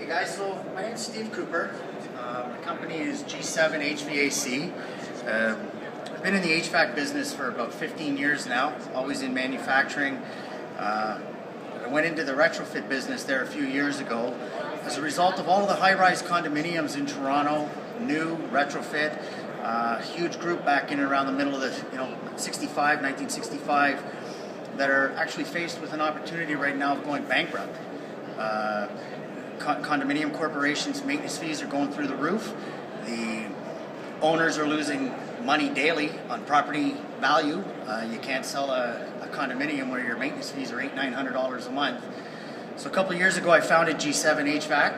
Guys, so my name is Steve Cooper. My company is G7 HVAC. I've been in the HVAC business for about 15 years now, always in manufacturing. I went into the retrofit business there a few years ago as a result of all of the high-rise condominiums in Toronto, new, retrofit, huge group back in and around the middle of the 1965, that are actually faced with an opportunity right now of going bankrupt. Condominium corporations' maintenance fees are going through the roof. The owners are losing money daily on property value. You can't sell a condominium where your maintenance fees are $800–900 a month. So a couple of years ago, I founded G7 HVAC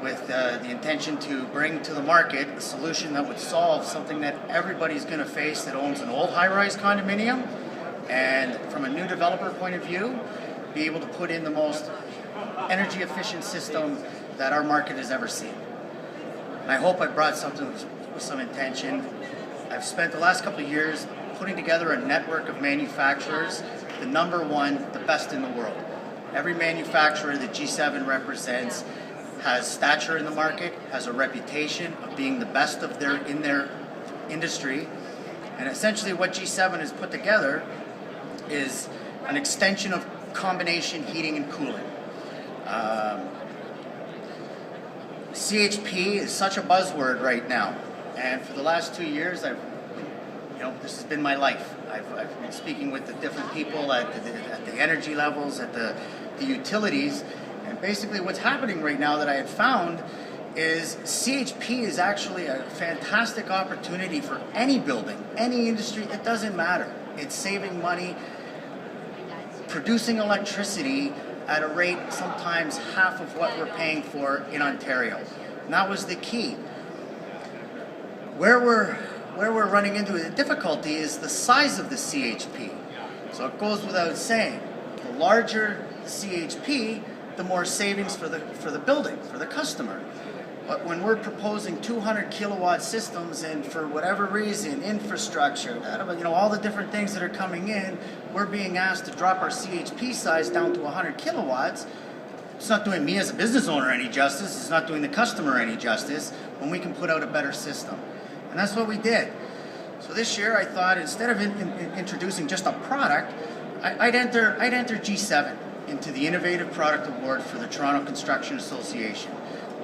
with the intention to bring to the market a solution that would solve something that everybody's going to face that owns an old high-rise condominium, and from a new developer point of view, be able to put in the most energy efficient system that our market has ever seen. And I hope I brought something with some intention. I've spent the last couple of years putting together a network of manufacturers, the number one, the best in the world. Every manufacturer that G7 represents has stature in the market, has a reputation of being the best in their industry, and essentially what G7 has put together is an extension of combination heating and cooling. CHP is such a buzzword right now, and for the last 2 years, this has been my life. I've been speaking with the different people at the energy levels, at the utilities, and basically what's happening right now that I had found is CHP is actually a fantastic opportunity for any building, any industry. It doesn't matter. It's saving money, producing electricity at a rate sometimes half of what we're paying for in Ontario. And that was the key. Where we're running into a difficulty is the size of the CHP. So it goes without saying, the larger the CHP, the more savings for the building, for the customer. But when we're proposing 200 kilowatt systems, and for whatever reason, infrastructure, all the different things that are coming in, we're being asked to drop our CHP size down to 100 kilowatts. It's not doing me as a business owner any justice. It's not doing the customer any justice when we can put out a better system. And that's what we did. So this year I thought, instead of introducing just a product, I'd enter G7 into the Innovative Product Award for the Toronto Construction Association.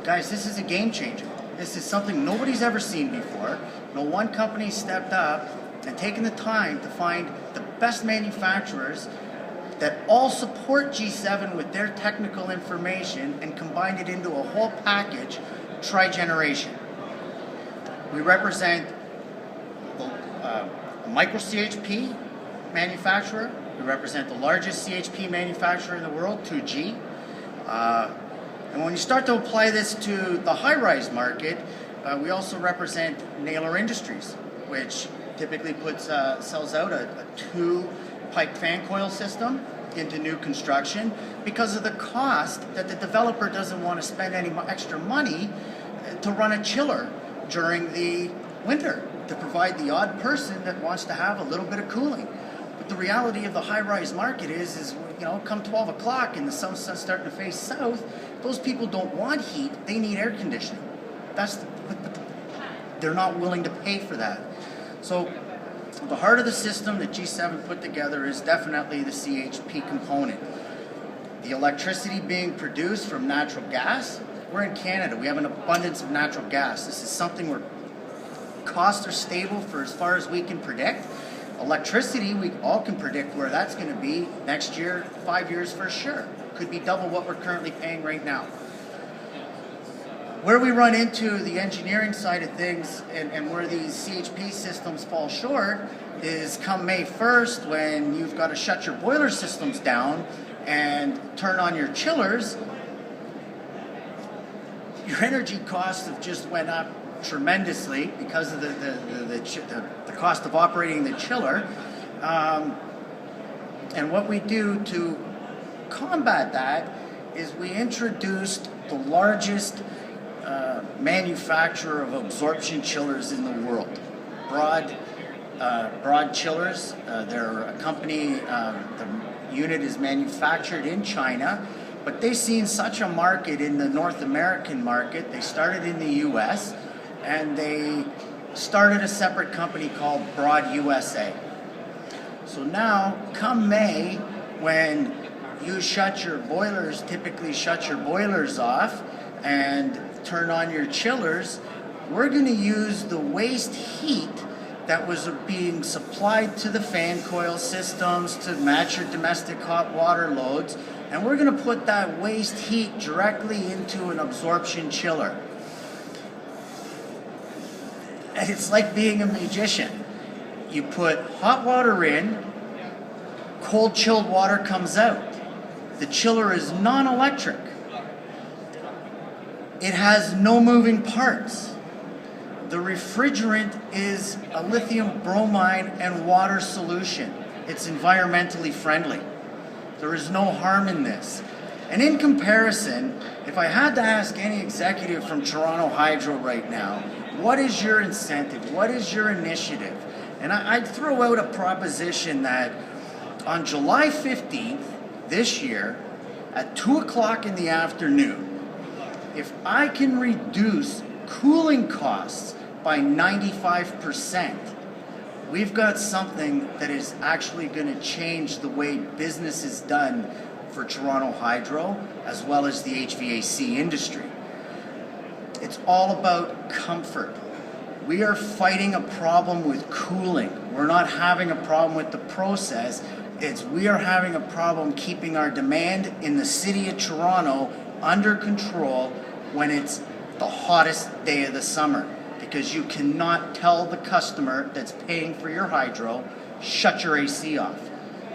Guys, this is a game changer. This is something nobody's ever seen before. No one company stepped up and taken the time to find the best manufacturers that all support G7 with their technical information and combined it into a whole package, Trigeneration. We represent a micro CHP manufacturer. We represent the largest CHP manufacturer in the world, 2G. And when you start to apply this to the high-rise market, we also represent Naylor Industries, which typically sells out a 2-pipe fan coil system into new construction because of the cost that the developer doesn't want to spend any extra money to run a chiller during the winter to provide the odd person that wants to have a little bit of cooling. But the reality of the high-rise market is come 12 o'clock and the sun's starting to face south, those people don't want heat, they need air conditioning. They're not willing to pay for that. So the heart of the system that G7 put together is definitely the CHP component. The electricity being produced from natural gas, we're in Canada, we have an abundance of natural gas. This is something where costs are stable for as far as we can predict. Electricity, we all can predict where that's going to be next year, 5 years for sure. Could be double what we're currently paying right now. Where we run into the engineering side of things and where these CHP systems fall short is come May 1st, when you've got to shut your boiler systems down and turn on your chillers. Your energy costs have just went up tremendously because of the cost of operating the chiller. And what we do to combat that is we introduced the largest manufacturer of absorption chillers in the world. Broad Chillers. They're a company, the unit is manufactured in China, But they've seen such a market in the North American market. They started in the US, and they started a separate company called Broad USA. So now, come May, when you shut your boilers, typically shut your boilers off and turn on your chillers, we're going to use the waste heat that was being supplied to the fan coil systems to match your domestic hot water loads, and we're going to put that waste heat directly into an absorption chiller. It's like being a magician. You put hot water in, cold chilled water comes out. The chiller is non-electric. It has no moving parts. The refrigerant is a lithium bromide and water solution. It's environmentally friendly. There is no harm in this. And in comparison, if I had to ask any executive from Toronto Hydro right now, what is your incentive? What is your initiative? And I'd throw out a proposition that on July 15th this year, at 2 o'clock in the afternoon, if I can reduce cooling costs by 95%, we've got something that is actually going to change the way business is done for Toronto Hydro as well as the HVAC industry. It's all about comfort. We are fighting a problem with cooling. We're not having a problem with the process. We are having a problem keeping our demand in the city of Toronto under control when it's the hottest day of the summer. Because you cannot tell the customer that's paying for your hydro, shut your AC off.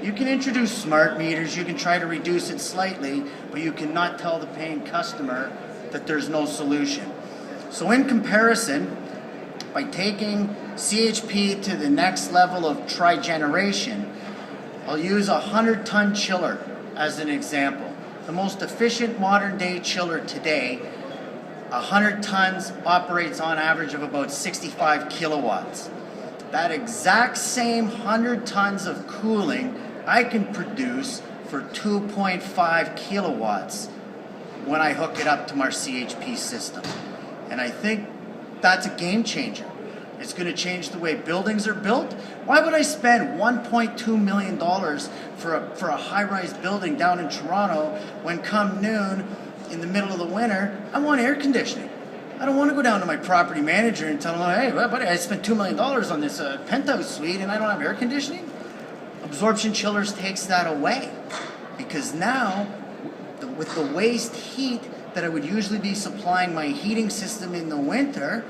You can introduce smart meters, you can try to reduce it slightly, but you cannot tell the paying customer that there's no solution. So in comparison, by taking CHP to the next level of Trigeneration, I'll use a 100-ton chiller as an example. The most efficient modern day chiller today, 100 tons, operates on average of about 65 kilowatts. That exact same 100 tons of cooling I can produce for 2.5 kilowatts when I hook it up to my CHP system. And I think that's a game changer. It's going to change the way buildings are built. Why would I spend $1.2 million for a high-rise building down in Toronto when come noon, in the middle of the winter, I want air conditioning? I don't want to go down to my property manager and tell him, hey, buddy, I spent $2 million on this penthouse suite and I don't have air conditioning. Absorption chillers takes that away, because now, with the waste heat that I would usually be supplying my heating system in the winter,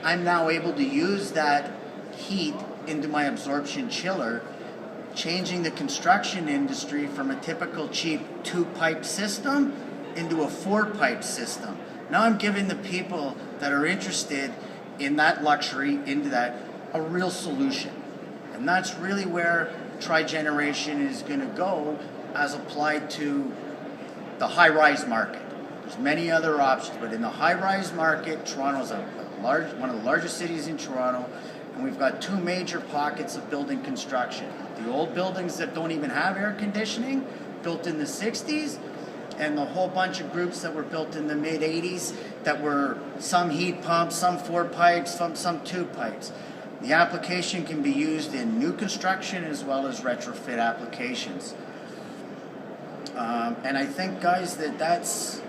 I'm now able to use that heat into my absorption chiller, changing the construction industry from a typical cheap 2-pipe system into a 4-pipe system. Now I'm giving the people that are interested in that luxury, into that, a real solution. And that's really where Trigeneration is going to go as applied to the high-rise market. There's many other options, but in the high-rise market, Toronto's one of the largest cities in Toronto, and we've got 2 major pockets of building construction. The old buildings that don't even have air conditioning, built in the 60s, and the whole bunch of groups that were built in the mid-80s that were some heat pumps, some 4 pipes, some 2 pipes. The application can be used in new construction as well as retrofit applications. And I think, guys, that's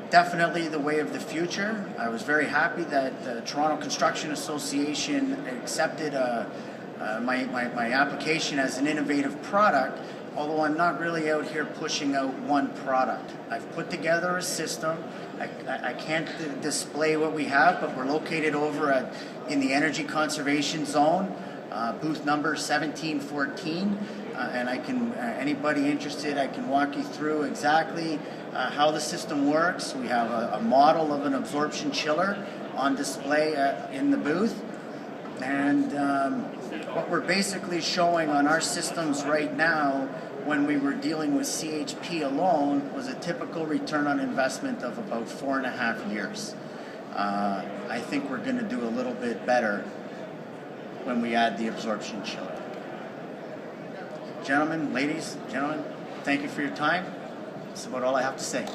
definitely the way of the future. I was very happy that the Toronto Construction Association accepted my application as an innovative product, although I'm not really out here pushing out one product. I've put together a system. I can't display what we have, but we're located over in the Energy Conservation Zone, booth number 1714, and I can, anybody interested, I can walk you through exactly how the system works. We have a model of an absorption chiller on display in the booth, and what we're basically showing on our systems right now, when we were dealing with CHP alone, was a typical return on investment of about 4.5 years. I think we're going to do a little bit better when we add the absorption chiller. Gentlemen, ladies, gentlemen, thank you for your time. That's about all I have to say.